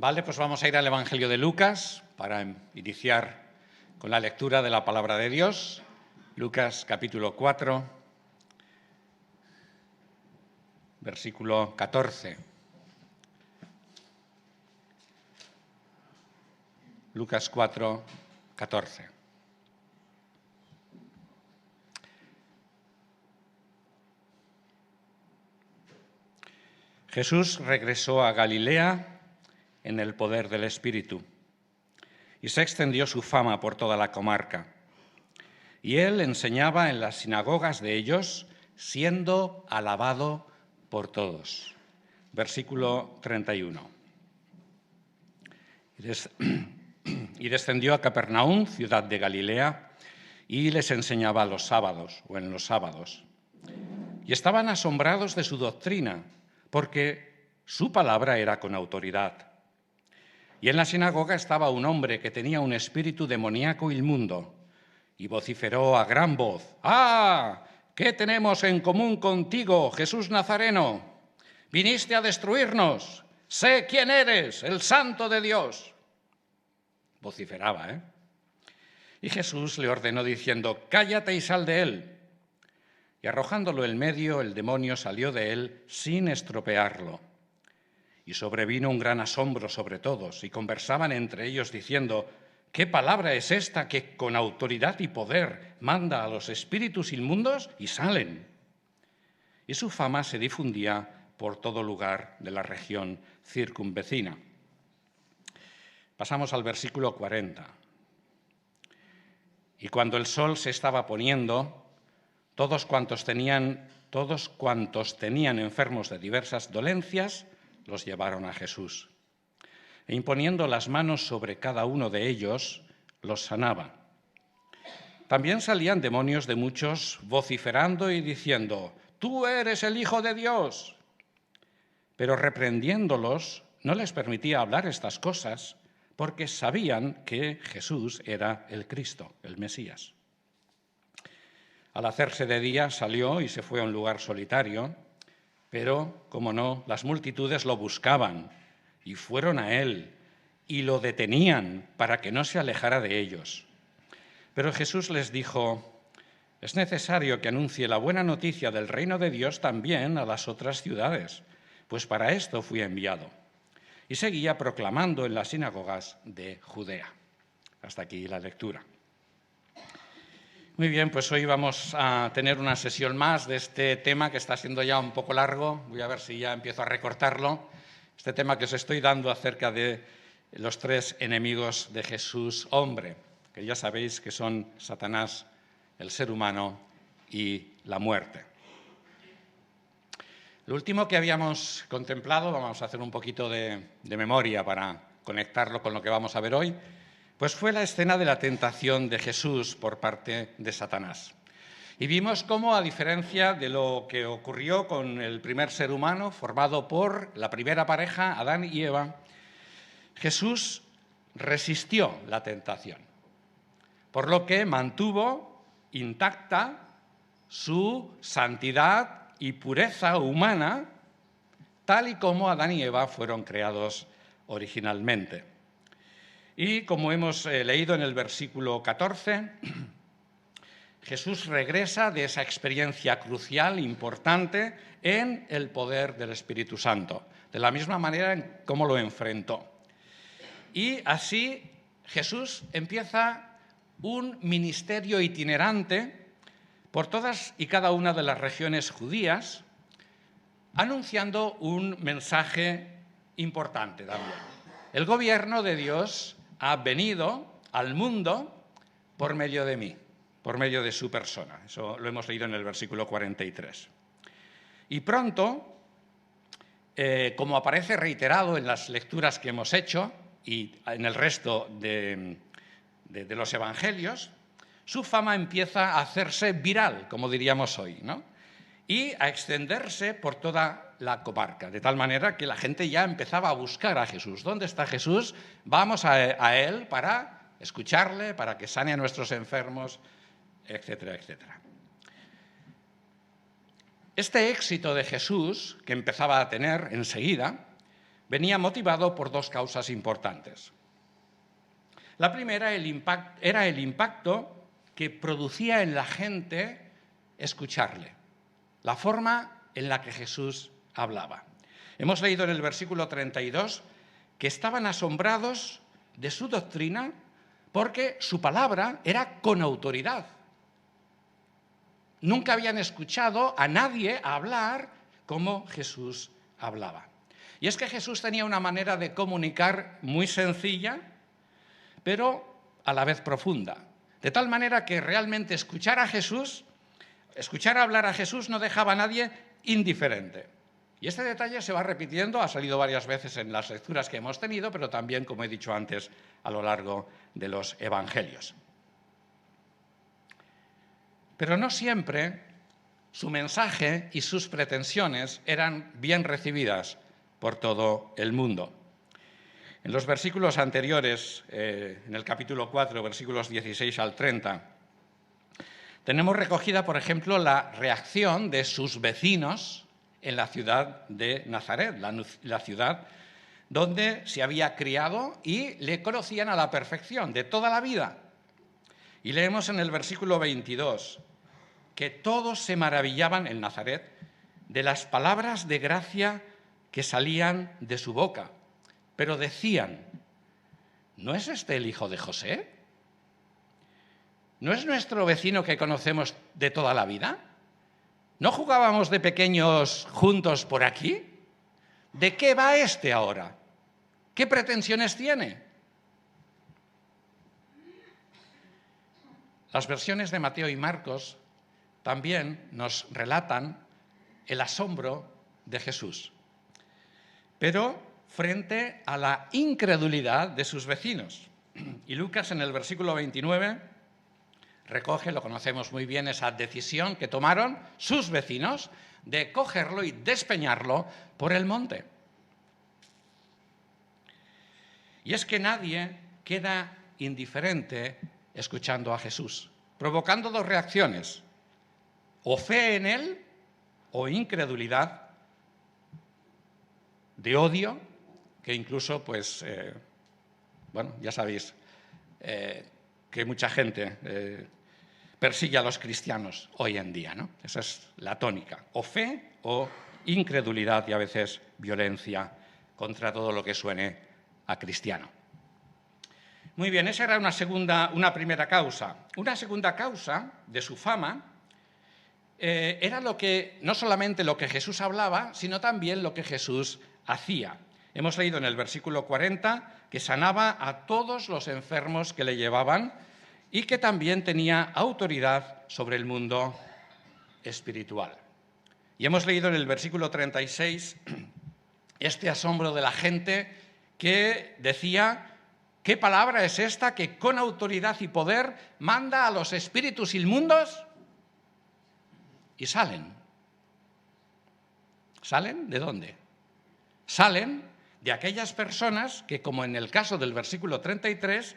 Vale, pues vamos a ir al Evangelio de Lucas para iniciar con la lectura de la palabra de Dios. Lucas capítulo 4, versículo 14. Lucas 4, 14. Jesús regresó a Galilea en el poder del Espíritu, y se extendió su fama por toda la comarca. Y él enseñaba en las sinagogas de ellos, siendo alabado por todos. Versículo 31. Y descendió a Capernaum, ciudad de Galilea, y les enseñaba los sábados, o en los sábados. Y estaban asombrados de su doctrina, porque su palabra era con autoridad. Y en la sinagoga estaba un hombre que tenía un espíritu demoníaco inmundo, y vociferó a gran voz: ¡Ah! ¿Qué tenemos en común contigo, Jesús Nazareno? Viniste a destruirnos. Sé quién eres, el Santo de Dios. Vociferaba, ¿eh? Y Jesús le ordenó diciendo: cállate y sal de él. Y arrojándolo en medio, el demonio salió de él sin estropearlo. Y sobrevino un gran asombro sobre todos, y conversaban entre ellos diciendo: ¿qué palabra es esta que con autoridad y poder manda a los espíritus inmundos y salen? Y su fama se difundía por todo lugar de la región circunvecina. Pasamos al versículo 40. Y cuando el sol se estaba poniendo, todos cuantos tenían enfermos de diversas dolencias los llevaron a Jesús. E imponiendo las manos sobre cada uno de ellos, los sanaba. También salían demonios de muchos, vociferando y diciendo: «¡Tú eres el Hijo de Dios!». Pero reprendiéndolos, no les permitía hablar estas cosas, porque sabían que Jesús era el Cristo, el Mesías. Al hacerse de día salió y se fue a un lugar solitario, pero, como no, las multitudes lo buscaban y fueron a él y lo detenían para que no se alejara de ellos. Pero Jesús les dijo: es necesario que anuncie la buena noticia del reino de Dios también a las otras ciudades, pues para esto fui enviado. Y seguía proclamando en las sinagogas de Judea. Hasta aquí la lectura. Muy bien, pues hoy vamos a tener una sesión más de este tema que está siendo ya un poco largo. Voy a ver si ya empiezo a recortarlo. Este tema que os estoy dando acerca de los tres enemigos de Jesús hombre, que ya sabéis que son Satanás, el ser humano y la muerte. Lo último que habíamos contemplado, vamos a hacer un poquito de memoria para conectarlo con lo que vamos a ver hoy, pues fue la escena de la tentación de Jesús por parte de Satanás. Y vimos cómo, a diferencia de lo que ocurrió con el primer ser humano, formado por la primera pareja, Adán y Eva, Jesús resistió la tentación, por lo que mantuvo intacta su santidad y pureza humana, tal y como Adán y Eva fueron creados originalmente. Y como hemos leído en el versículo 14, Jesús regresa de esa experiencia crucial, importante, en el poder del Espíritu Santo, de la misma manera en cómo lo enfrentó. Y así Jesús empieza un ministerio itinerante por todas y cada una de las regiones judías, anunciando un mensaje importante también. El gobierno de Dios ha venido al mundo por medio de mí, por medio de su persona. Eso lo hemos leído en el versículo 43. Y pronto, como aparece reiterado en las lecturas que hemos hecho y en el resto de los evangelios, su fama empieza a hacerse viral, como diríamos hoy, ¿no? Y a extenderse por toda la comarca, de tal manera que la gente ya empezaba a buscar a Jesús. ¿Dónde está Jesús? Vamos a él para escucharle, para que sane a nuestros enfermos, etcétera, etcétera. Este éxito de Jesús, que empezaba a tener enseguida, venía motivado por dos causas importantes. La primera era el impacto que producía en la gente escucharle, la forma en la que Jesús hablaba. Hemos leído en el versículo 32 que estaban asombrados de su doctrina porque su palabra era con autoridad. Nunca habían escuchado a nadie hablar como Jesús hablaba. Y es que Jesús tenía una manera de comunicar muy sencilla, pero a la vez profunda. De tal manera que realmente escuchar hablar a Jesús no dejaba a nadie indiferente. Y este detalle se va repitiendo, ha salido varias veces en las lecturas que hemos tenido, pero también, como he dicho antes, a lo largo de los evangelios. Pero no siempre su mensaje y sus pretensiones eran bien recibidas por todo el mundo. En los versículos anteriores, en el capítulo 4, versículos 16 al 30, tenemos recogida, por ejemplo, la reacción de sus vecinos en la ciudad de Nazaret, la ciudad donde se había criado y le conocían a la perfección, de toda la vida. Y leemos en el versículo 22 que todos se maravillaban en Nazaret de las palabras de gracia que salían de su boca, pero decían: ¿no es este el hijo de José? ¿No es nuestro vecino que conocemos de toda la vida? ¿No jugábamos de pequeños juntos por aquí? ¿De qué va este ahora? ¿Qué pretensiones tiene? Las versiones de Mateo y Marcos también nos relatan el asombro de Jesús, pero frente a la incredulidad de sus vecinos. Y Lucas, en el versículo 29, recoge, lo conocemos muy bien, esa decisión que tomaron sus vecinos de cogerlo y despeñarlo por el monte. Y es que nadie queda indiferente escuchando a Jesús, provocando dos reacciones: o fe en él o incredulidad, de odio, que incluso, pues, ya sabéis que mucha gente persigue a los cristianos hoy en día, ¿no? Esa es la tónica: o fe o incredulidad, y a veces violencia contra todo lo que suene a cristiano. Muy bien, esa era una primera causa. Una segunda causa de su fama era no solamente lo que Jesús hablaba, sino también lo que Jesús hacía. Hemos leído en el versículo 40 que sanaba a todos los enfermos que le llevaban y que también tenía autoridad sobre el mundo espiritual. Y hemos leído en el versículo 36 este asombro de la gente que decía: ¿qué palabra es esta que con autoridad y poder manda a los espíritus inmundos? Y salen. ¿Salen de dónde? Salen de aquellas personas que, como en el caso del versículo 33,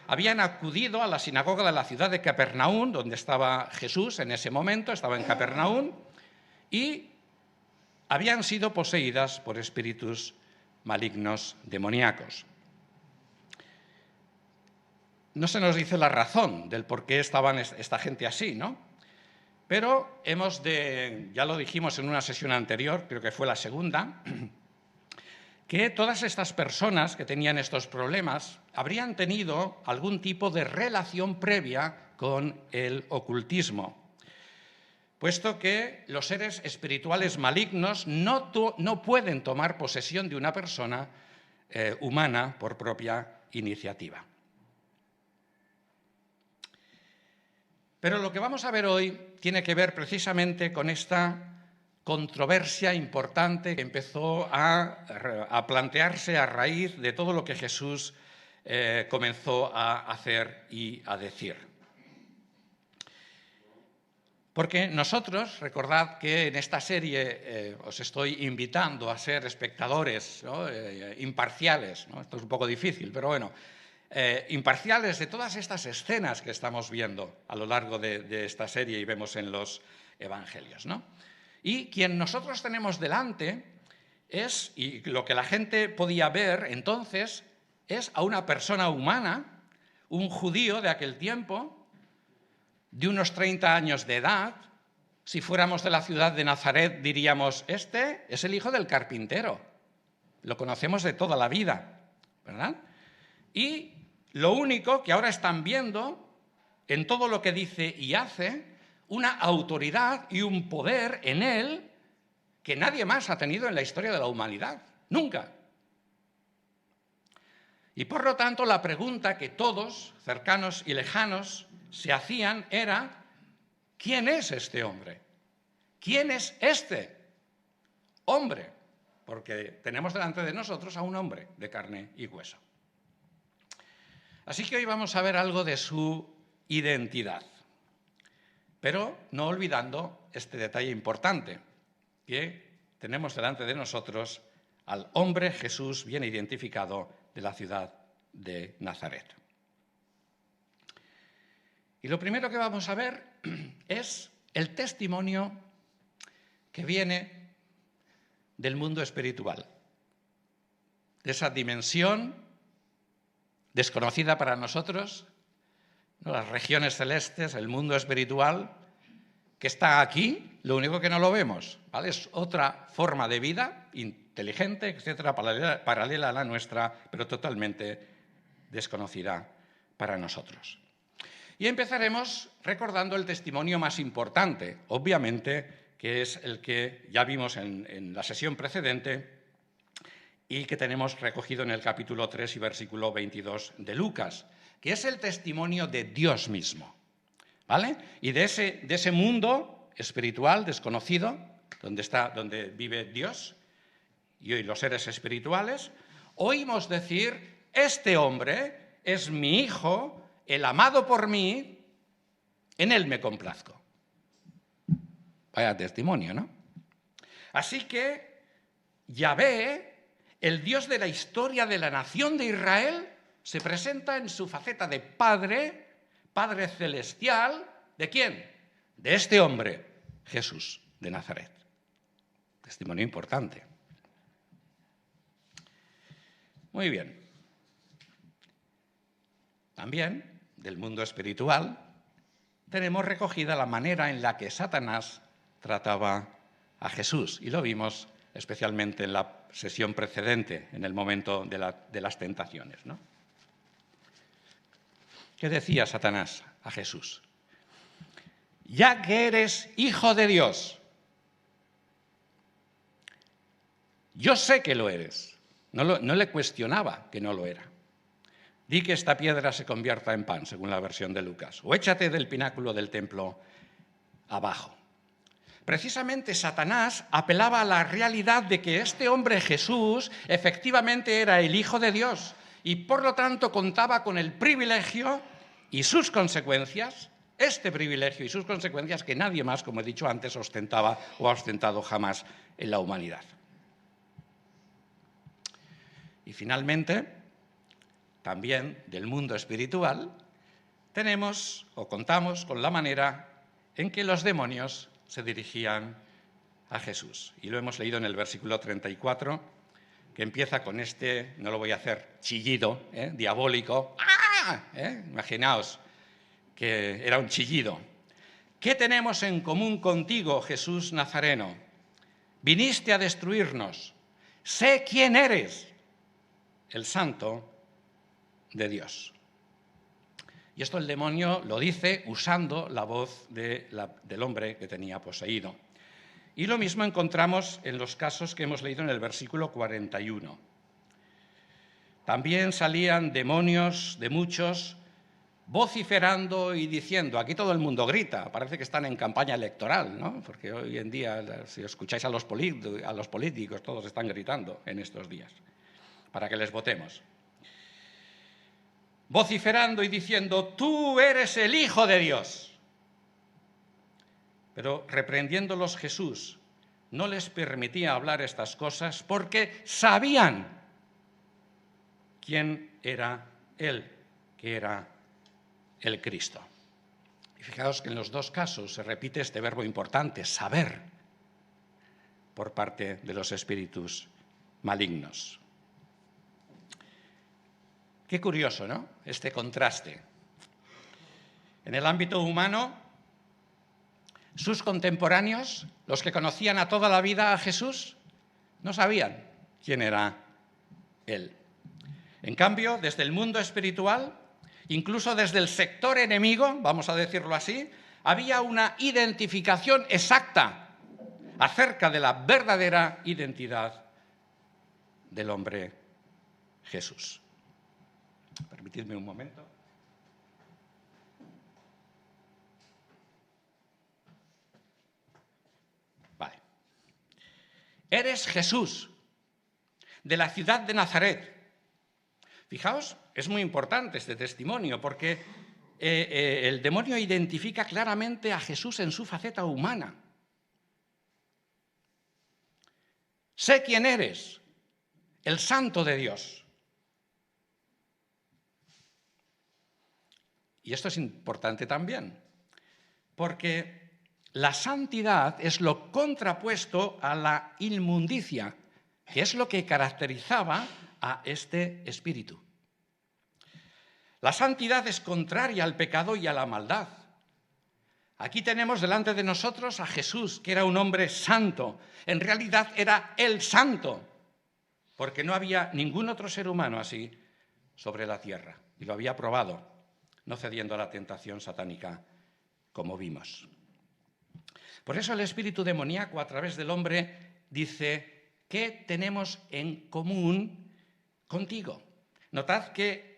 habían acudido a la sinagoga de la ciudad de Capernaum, donde estaba Jesús en ese momento, estaba en Capernaum, y habían sido poseídas por espíritus malignos demoníacos. No se nos dice la razón del por qué estaban esta gente así, ¿no? Pero ya lo dijimos en una sesión anterior, creo que fue la segunda, que todas estas personas que tenían estos problemas habrían tenido algún tipo de relación previa con el ocultismo, puesto que los seres espirituales malignos no pueden tomar posesión de una persona humana por propia iniciativa. Pero lo que vamos a ver hoy tiene que ver precisamente con esta controversia importante que empezó a plantearse a raíz de todo lo que Jesús comenzó a hacer y a decir. Porque nosotros, recordad que en esta serie os estoy invitando a ser espectadores, ¿no? Imparciales, ¿no? Esto es un poco difícil, pero bueno, imparciales de todas estas escenas que estamos viendo a lo largo de esta serie y vemos en los evangelios, ¿no? Y quien nosotros tenemos delante y lo que la gente podía ver entonces, es a una persona humana, un judío de aquel tiempo, de unos 30 años de edad. Si fuéramos de la ciudad de Nazaret, diríamos, este es el hijo del carpintero. Lo conocemos de toda la vida, ¿verdad? Y lo único que ahora están viendo, en todo lo que dice y hace, una autoridad y un poder en él que nadie más ha tenido en la historia de la humanidad. Nunca. Y por lo tanto, la pregunta que todos, cercanos y lejanos, se hacían era, ¿quién es este hombre? ¿Quién es este hombre? Porque tenemos delante de nosotros a un hombre de carne y hueso. Así que hoy vamos a ver algo de su identidad, pero no olvidando este detalle importante, que tenemos delante de nosotros al hombre Jesús bien identificado de la ciudad de Nazaret. Y lo primero que vamos a ver es el testimonio que viene del mundo espiritual, de esa dimensión desconocida para nosotros, ¿no? Las regiones celestes, el mundo espiritual, que está aquí, lo único que no lo vemos, ¿vale? Es otra forma de vida, inteligente, etcétera, paralela a la nuestra, pero totalmente desconocida para nosotros. Y empezaremos recordando el testimonio más importante, obviamente, que es el que ya vimos en la sesión precedente y que tenemos recogido en el capítulo 3 y versículo 22 de Lucas, que es el testimonio de Dios mismo, ¿vale? Y de ese mundo espiritual desconocido, donde vive Dios y hoy los seres espirituales, oímos decir, este hombre es mi hijo, el amado por mí, en él me complazco. Vaya testimonio, ¿no? Así que Yahvé, el Dios de la historia de la nación de Israel, se presenta en su faceta de Padre celestial, ¿de quién? De este hombre, Jesús de Nazaret. Testimonio importante. Muy bien. También, del mundo espiritual, tenemos recogida la manera en la que Satanás trataba a Jesús. Y lo vimos especialmente en la sesión precedente, en el momento de las tentaciones, ¿no? ¿Qué decía Satanás a Jesús? Ya que eres hijo de Dios, yo sé que lo eres. No le cuestionaba que no lo era. Di que esta piedra se convierta en pan, según la versión de Lucas, o échate del pináculo del templo abajo. Precisamente Satanás apelaba a la realidad de que este hombre Jesús efectivamente era el Hijo de Dios y por lo tanto contaba con el privilegio y sus consecuencias, este privilegio y sus consecuencias que nadie más, como he dicho antes, ostentaba o ha ostentado jamás en la humanidad. Y finalmente, también del mundo espiritual, tenemos o contamos con la manera en que los demonios se dirigían a Jesús. Y lo hemos leído en el versículo 34, que empieza con este, no lo voy a hacer, chillido diabólico. ¡Ah! Imaginaos que era un chillido. ¿Qué tenemos en común contigo, Jesús Nazareno? Viniste a destruirnos. Sé quién eres, el Santo de Dios. Y esto el demonio lo dice usando la voz del hombre que tenía poseído. Y lo mismo encontramos en los casos que hemos leído en el versículo 41. También salían demonios de muchos vociferando y diciendo, aquí todo el mundo grita, parece que están en campaña electoral, ¿no? Porque hoy en día, si escucháis a los políticos, todos están gritando en estos días, para que les votemos. Vociferando y diciendo, tú eres el Hijo de Dios. Pero reprendiéndolos Jesús, no les permitía hablar estas cosas porque sabían quién era Él, que era el Cristo. Y fijaos que en los dos casos se repite este verbo importante, saber, por parte de los espíritus malignos. Qué curioso, ¿no? Este contraste. En el ámbito humano, sus contemporáneos, los que conocían a toda la vida a Jesús, no sabían quién era Él. En cambio, desde el mundo espiritual, incluso desde el sector enemigo, vamos a decirlo así, había una identificación exacta acerca de la verdadera identidad del hombre Jesús. Permitidme un momento. Vale. Eres Jesús, de la ciudad de Nazaret. Fijaos, es muy importante este testimonio porque el demonio identifica claramente a Jesús en su faceta humana. Sé quién eres, el Santo de Dios. Y esto es importante también, porque la santidad es lo contrapuesto a la inmundicia, que es lo que caracterizaba a este espíritu. La santidad es contraria al pecado y a la maldad. Aquí tenemos delante de nosotros a Jesús, que era un hombre santo. En realidad era el santo, porque no había ningún otro ser humano así sobre la tierra. Y lo había probado, no cediendo a la tentación satánica, como vimos. Por eso el espíritu demoníaco a través del hombre dice: ¿qué tenemos en común contigo? Notad que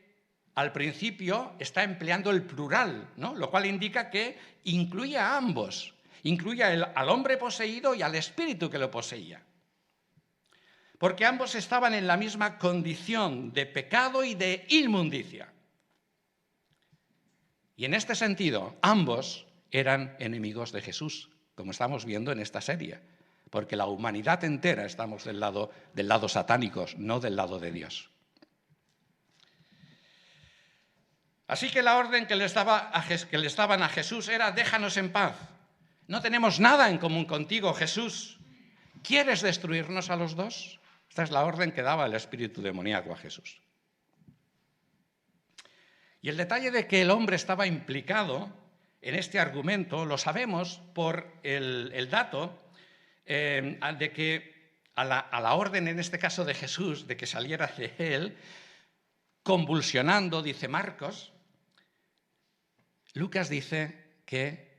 al principio está empleando el plural, ¿no? Lo cual indica que incluye a ambos, incluye al hombre poseído y al espíritu que lo poseía. Porque ambos estaban en la misma condición de pecado y de inmundicia. Y en este sentido, ambos eran enemigos de Jesús, como estamos viendo en esta serie, porque la humanidad entera estamos del lado satánico, no del lado de Dios. Así que la orden que les daban a Jesús era: déjanos en paz. No tenemos nada en común contigo, Jesús. ¿Quieres destruirnos a los dos? Esta es la orden que daba el espíritu demoníaco a Jesús. Y el detalle de que el hombre estaba implicado en este argumento lo sabemos por el dato de que a la orden, en este caso de Jesús, de que saliera de él, convulsionando, dice Marcos, Lucas dice que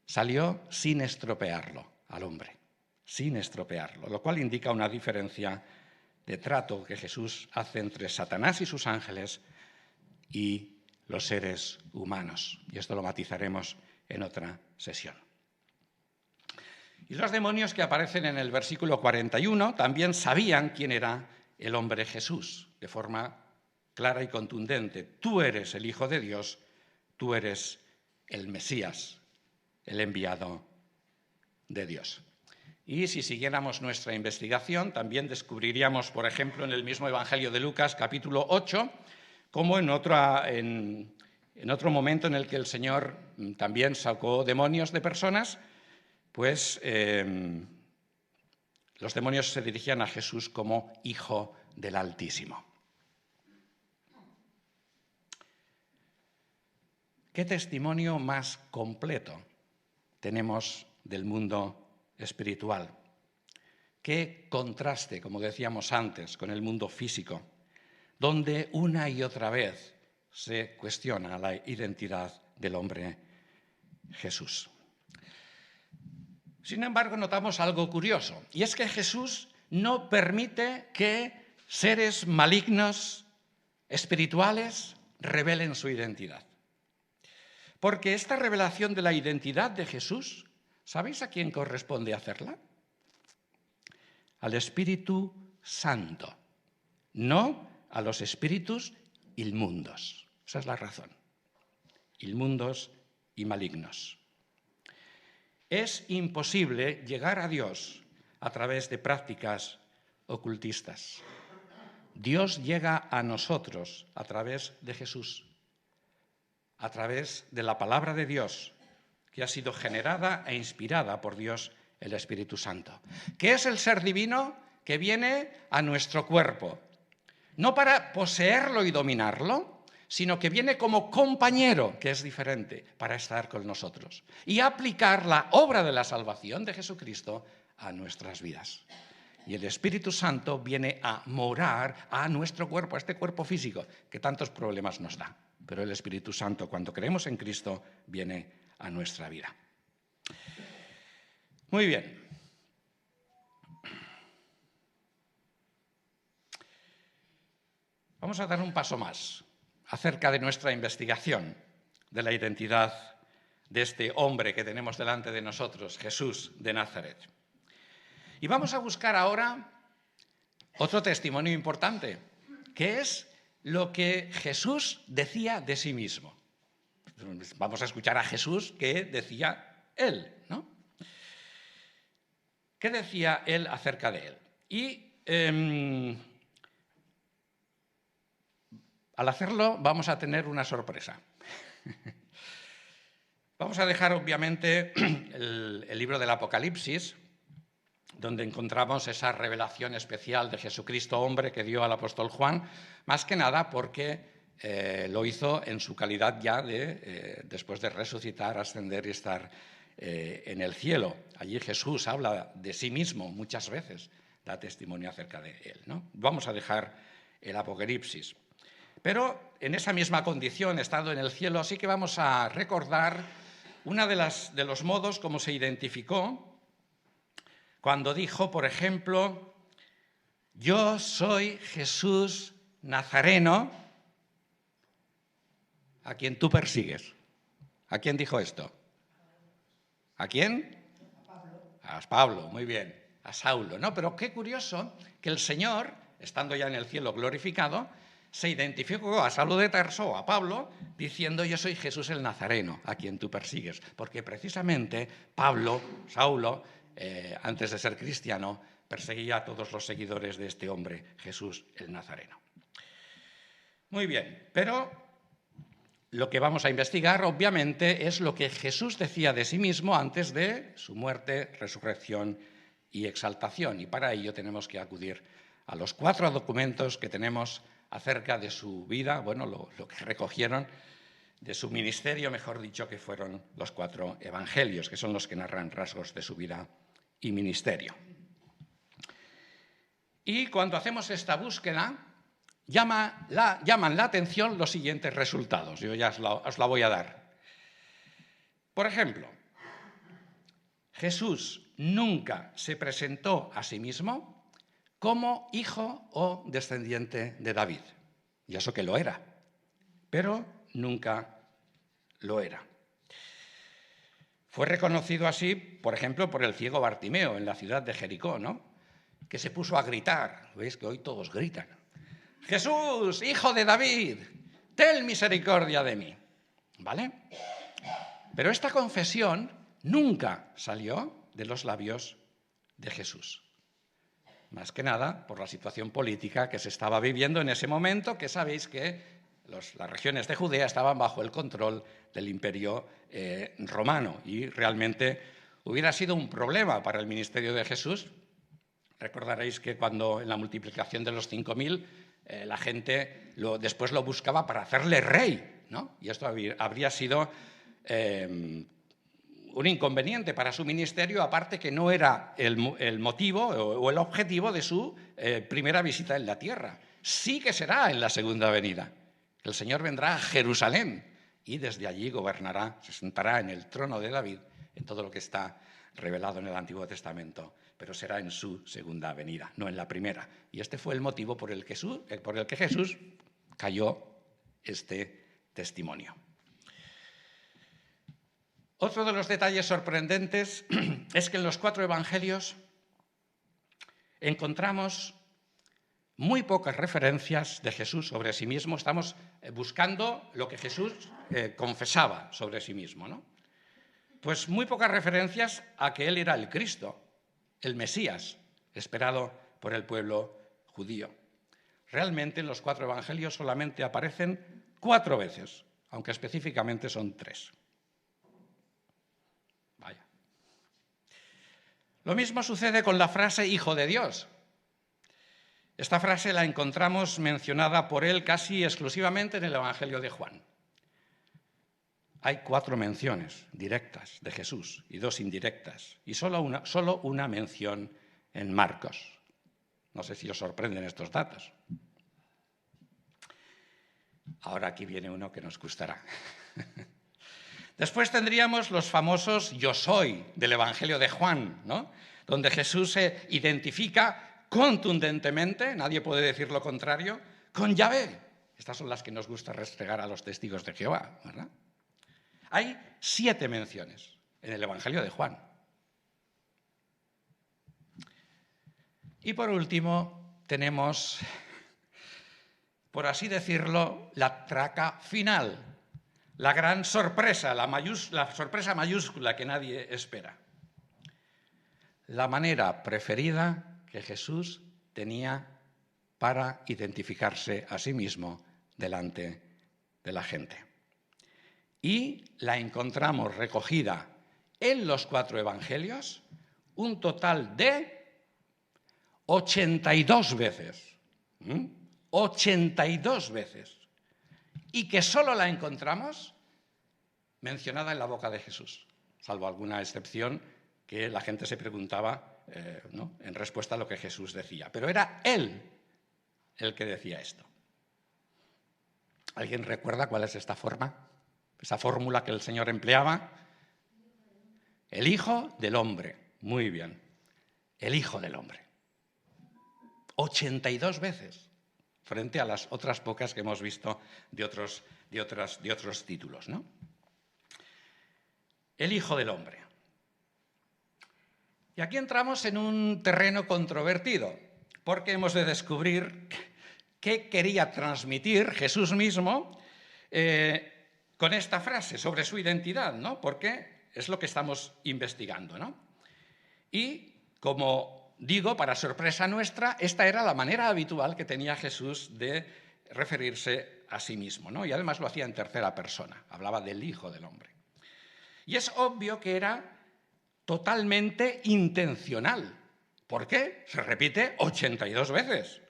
salió sin estropearlo al hombre, sin estropearlo, lo cual indica una diferencia de trato que Jesús hace entre Satanás y sus ángeles y los seres humanos. Y esto lo matizaremos en otra sesión. Y los demonios que aparecen en el versículo 41 también sabían quién era el hombre Jesús, de forma clara y contundente. Tú eres el Hijo de Dios, tú eres el Mesías, el enviado de Dios. Y si siguiéramos nuestra investigación, también descubriríamos, por ejemplo, en el mismo Evangelio de Lucas, capítulo 8, como en otro momento en el que el Señor también sacó demonios de personas, pues los demonios se dirigían a Jesús como Hijo del Altísimo. ¿Qué testimonio más completo tenemos del mundo espiritual? ¿Qué contraste, como decíamos antes, con el mundo físico, donde una y otra vez se cuestiona la identidad del hombre Jesús? Sin embargo, notamos algo curioso, y es que Jesús no permite que seres malignos espirituales revelen su identidad. Porque esta revelación de la identidad de Jesús, ¿sabéis a quién corresponde hacerla? Al Espíritu Santo, no a los espíritus inmundos. Esa es la razón. Inmundos y malignos. Es imposible llegar a Dios a través de prácticas ocultistas. Dios llega a nosotros a través de Jesús, a través de la palabra de Dios, que ha sido generada e inspirada por Dios, el Espíritu Santo. ¿Qué es el ser divino? que viene a nuestro cuerpo, no para poseerlo y dominarlo, sino que viene como compañero, que es diferente, para estar con nosotros y aplicar la obra de la salvación de Jesucristo a nuestras vidas. Y el Espíritu Santo viene a morar a nuestro cuerpo, a este cuerpo físico, que tantos problemas nos da. Pero el Espíritu Santo, cuando creemos en Cristo, viene a nuestra vida. Muy bien. Vamos a dar un paso más acerca de nuestra investigación de la identidad de este hombre que tenemos delante de nosotros, Jesús de Nazaret. Y vamos a buscar ahora otro testimonio importante, que es lo que Jesús decía de sí mismo. Vamos a escuchar a Jesús qué decía él, ¿no? ¿Qué decía él acerca de él? Y al hacerlo vamos a tener una sorpresa. Vamos a dejar obviamente el libro del Apocalipsis, donde encontramos esa revelación especial de Jesucristo hombre que dio al apóstol Juan, más que nada porque lo hizo en su calidad ya de, después de resucitar, ascender y estar en el cielo. Allí Jesús habla de sí mismo muchas veces, da testimonio acerca de él, ¿no? Vamos a dejar el Apocalipsis. Pero en esa misma condición, estando en el cielo, sí que vamos a recordar uno de los modos como se identificó cuando dijo, por ejemplo, yo soy Jesús Nazareno, a quien tú persigues. ¿A quién dijo esto? ¿A quién? A Pablo, muy bien, a Saulo, ¿no? Pero qué curioso que el Señor, estando ya en el cielo glorificado, se identificó a Saulo de Tarso, a Pablo, diciendo yo soy Jesús el Nazareno, a quien tú persigues. Porque precisamente Pablo, Saulo, antes de ser cristiano, perseguía a todos los seguidores de este hombre, Jesús el Nazareno. Muy bien, pero lo que vamos a investigar, obviamente, es lo que Jesús decía de sí mismo antes de su muerte, resurrección y exaltación. Y para ello tenemos que acudir a los 4 documentos que tenemos acerca de su vida, bueno, lo que recogieron de su ministerio, mejor dicho, que fueron los 4 evangelios, que son los que narran rasgos de su vida y ministerio. Y cuando hacemos esta búsqueda, llaman la atención los siguientes resultados. Yo ya os la voy a dar. Por ejemplo, Jesús nunca se presentó a sí mismo como hijo o descendiente de David. Y eso que lo era, pero nunca lo era. Fue reconocido así, por ejemplo, por el ciego Bartimeo en la ciudad de Jericó, ¿no? Que se puso a gritar. ¿Veis que hoy todos gritan? Jesús, hijo de David, ten misericordia de mí. ¿Vale? Pero esta confesión nunca salió de los labios de Jesús. Más que nada por la situación política que se estaba viviendo en ese momento, que sabéis que las regiones de Judea estaban bajo el control del Imperio romano y realmente hubiera sido un problema para el ministerio de Jesús. Recordaréis que cuando en la multiplicación de los 5.000 la gente después lo buscaba para hacerle rey, ¿no? Y esto habría sido un inconveniente para su ministerio, aparte que no era el motivo o el objetivo de su primera visita en la tierra. Sí que será en la segunda venida. El Señor vendrá a Jerusalén y desde allí gobernará, se sentará en el trono de David, en todo lo que está revelado en el Antiguo Testamento, pero será en su segunda venida, no en la primera. Y este fue el motivo por el que Jesús cayó este testimonio. Otro de los detalles sorprendentes es que en los 4 evangelios encontramos muy pocas referencias de Jesús sobre sí mismo. Estamos buscando lo que Jesús confesaba sobre sí mismo, ¿no? Pues muy pocas referencias a que él era el Cristo, el Mesías, esperado por el pueblo judío. Realmente en los 4 evangelios solamente aparecen 4 veces, aunque específicamente son 3. Vaya. Lo mismo sucede con la frase Hijo de Dios. Esta frase la encontramos mencionada por él casi exclusivamente en el Evangelio de Juan. Hay 4 menciones directas de Jesús y 2 indirectas, y solo una mención en Marcos. No sé si os sorprenden estos datos. Ahora aquí viene uno que nos gustará. Después tendríamos los famosos yo soy del Evangelio de Juan, ¿no? Donde Jesús se identifica contundentemente, nadie puede decir lo contrario, con Yahvé. Estas son las que nos gusta restregar a los testigos de Jehová, ¿verdad? Hay 7 menciones en el Evangelio de Juan. Y por último tenemos, por así decirlo, la traca final, la gran sorpresa, la sorpresa mayúscula que nadie espera. La manera preferida que Jesús tenía para identificarse a sí mismo delante de la gente. Y la encontramos recogida en los 4 evangelios un total de 82 veces. 82 veces. Y que solo la encontramos mencionada en la boca de Jesús, salvo alguna excepción que la gente se preguntaba ¿no? en respuesta a lo que Jesús decía. Pero era él el que decía esto. ¿Alguien recuerda cuál es esta forma? Esa fórmula que el Señor empleaba. El Hijo del Hombre. Muy bien. El Hijo del Hombre. 82 veces, frente a las otras pocas que hemos visto de otros títulos, ¿no? El Hijo del Hombre. Y aquí entramos en un terreno controvertido, porque hemos de descubrir qué quería transmitir Jesús mismo con esta frase sobre su identidad, ¿no? Porque es lo que estamos investigando, ¿no? Y, como digo, para sorpresa nuestra, esta era la manera habitual que tenía Jesús de referirse a sí mismo, ¿no? Y además lo hacía en tercera persona, hablaba del Hijo del Hombre. Y es obvio que era totalmente intencional. ¿Por qué? Se repite 82 veces.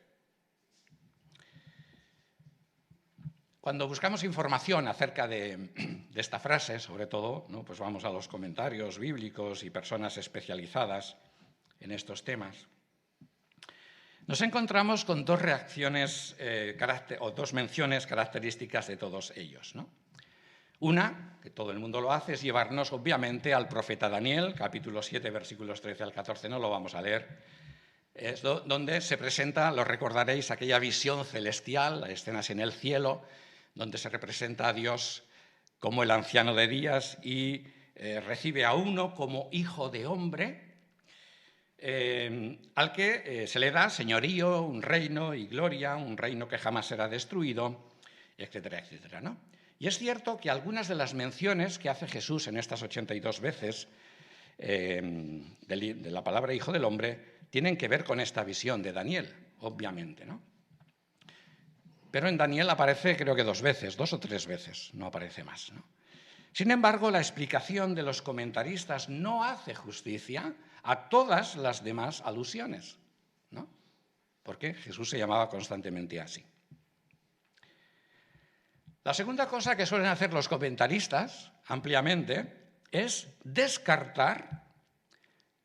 Cuando buscamos información acerca de esta frase, sobre todo, ¿no? Pues vamos a los comentarios bíblicos y personas especializadas en estos temas, nos encontramos con 2 reacciones o 2 menciones características de todos ellos, ¿no? Una, que todo el mundo lo hace, es llevarnos obviamente al profeta Daniel, capítulo 7, versículos 13 al 14, no lo vamos a leer, es donde se presenta, lo recordaréis, aquella visión celestial, las escenas en el cielo, donde se representa a Dios como el anciano de días y recibe a uno como hijo de hombre, al que se le da señorío, un reino y gloria, un reino que jamás será destruido, etcétera, etcétera, ¿no? Y es cierto que algunas de las menciones que hace Jesús en estas 82 veces de la palabra hijo del hombre tienen que ver con esta visión de Daniel, obviamente, ¿no? Pero en Daniel aparece creo que 2 veces, 2 o 3 veces, no aparece más, ¿no? Sin embargo, la explicación de los comentaristas no hace justicia a todas las demás alusiones, ¿no? Porque Jesús se llamaba constantemente así. La segunda cosa que suelen hacer los comentaristas, ampliamente, es descartar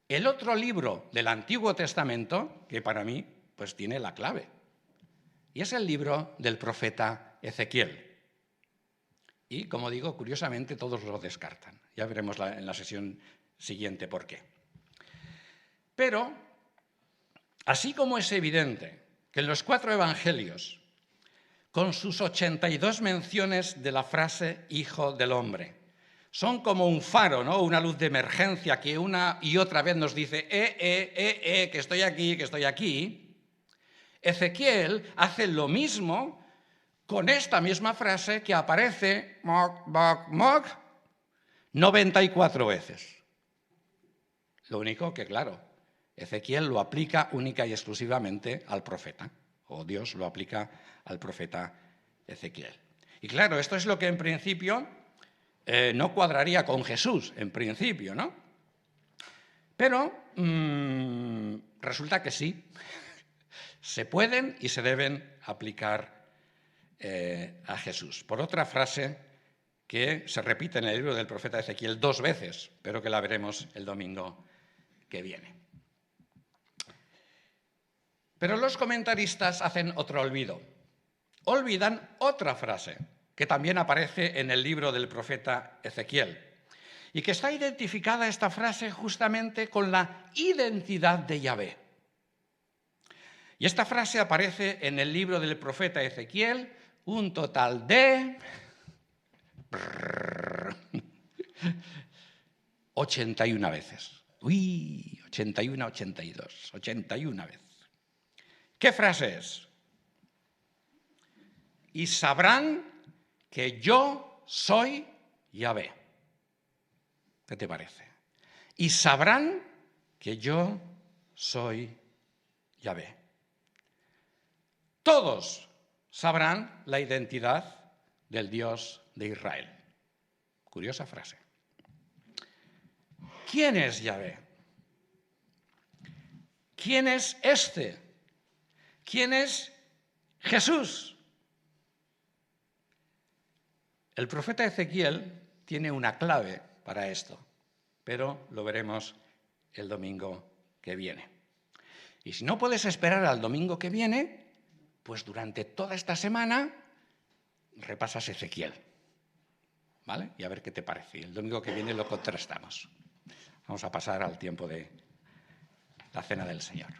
el otro libro del Antiguo Testamento que para mí pues tiene la clave. Y es el libro del profeta Ezequiel. Y, como digo, curiosamente todos lo descartan. Ya veremos en la sesión siguiente por qué. Pero, así como es evidente que en los 4 evangelios, con sus 82 menciones de la frase Hijo del Hombre, son como un faro, ¿no? Una luz de emergencia que una y otra vez nos dice que estoy aquí, que estoy aquí. Ezequiel hace lo mismo con esta misma frase que aparece 94 veces. Lo único que, claro, Ezequiel lo aplica única y exclusivamente al profeta, o Dios lo aplica al profeta Ezequiel. Y claro, esto es lo que en principio no cuadraría con Jesús, en principio, ¿no? Pero resulta que sí. se pueden y se deben aplicar a Jesús. Por otra frase que se repite en el libro del profeta Ezequiel 2 veces, pero que la veremos el domingo que viene. Pero los comentaristas hacen otro olvido. Olvidan otra frase que también aparece en el libro del profeta Ezequiel y que está identificada esta frase justamente con la identidad de Yahvé. Y esta frase aparece en el libro del profeta Ezequiel un total de 81 veces. 81, 82, 81 veces. ¿Qué frase es? Y sabrán que yo soy Yahvé. ¿Qué te parece? Y sabrán que yo soy Yahvé. Todos sabrán la identidad del Dios de Israel. Curiosa frase. ¿Quién es Yahvé? ¿Quién es este? ¿Quién es Jesús? El profeta Ezequiel tiene una clave para esto, pero lo veremos el domingo que viene. Y si no puedes esperar al domingo que viene, pues durante toda esta semana repasas Ezequiel, ¿vale? Y a ver qué te parece. El domingo que viene lo contrastamos. Vamos a pasar al tiempo de la Cena del Señor.